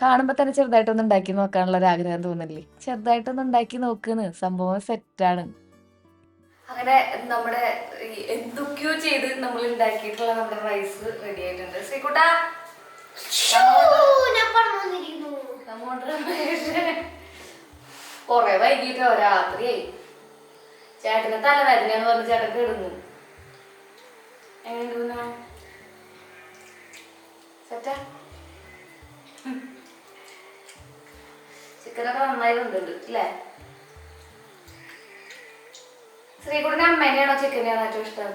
കാണുമ്പോൾ തന്നെ ചെറുതായിട്ടൊന്ന് ഉണ്ടാക്കി നോക്കാനുള്ള ഒരു ആഗ്രഹം തോന്നില്ലേ? ചെറുതായിട്ടൊന്ന് ഉണ്ടാക്കി നോക്കുന്നു, സംഭവം സെറ്റാണ്. അങ്ങനെ നമ്മുടെ എന്തൊക്കെയോ ചെയ്ത് നമ്മൾ ഉണ്ടാക്കിയിട്ടുള്ള നമ്മുടെ റൈസ് റെഡി ആയിട്ടുണ്ട്. ശ്രീകുട്ടാ കൊറേ വൈകിട്ടോ, രാത്രിയായി. ചേട്ടന് തലവേദനയാന്ന് പറഞ്ഞ് ചേട്ടൻ കിടന്നു. എങ്ങനെ സെറ്റാ? ചിക്കനൊക്കെ നന്നായി വന്നിട്ടുണ്ട് അല്ലേ? ശ്രീകുട്ടിന്റെ അമ്മേനെയാണോ ചിക്കനെയാണോ ഏറ്റവും ഇഷ്ടം?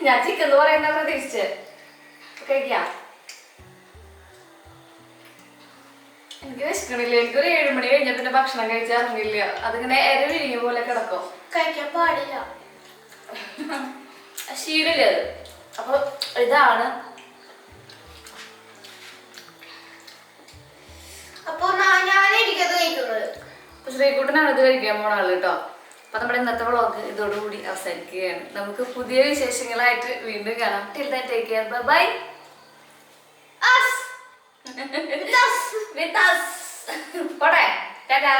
ഞാൻ ചിക്കൻ എന്ന് പറയുന്ന പ്രതീക്ഷിച്ച് കഴിക്കാം. എനിക്ക് വിശക്കണില്ല. എനിക്കൊരു 7 മണി കഴിഞ്ഞ പിന്നെ ഭക്ഷണം കഴിച്ചാൽ ഇറങ്ങില്ല. അതിങ്ങനെ എര വിരിഞ്ഞ പോലെ കിടക്കും. കഴിക്കാൻ പാടില്ല, ശീലമില്ല അത്. അപ്പൊ ഇതാണ്. അപ്പൊ ഞാനായിരിക്കും കഴിക്കുന്നത്. അപ്പൊ ശ്രീകുട്ടനാണ് ഇത് കഴിക്കാൻ പോണ ആള് കേട്ടോ. അപ്പൊ നമ്മുടെ ഇന്നത്തെ വ്ളോഗ് ഇതോടുകൂടി അവസാനിക്കുകയാണ്. നമുക്ക് പുതിയ വിശേഷങ്ങളായിട്ട് വീണ്ടും കാണാം. Till then take care, bye bye. With us. പോട്ടെ, ടാറ്റാ.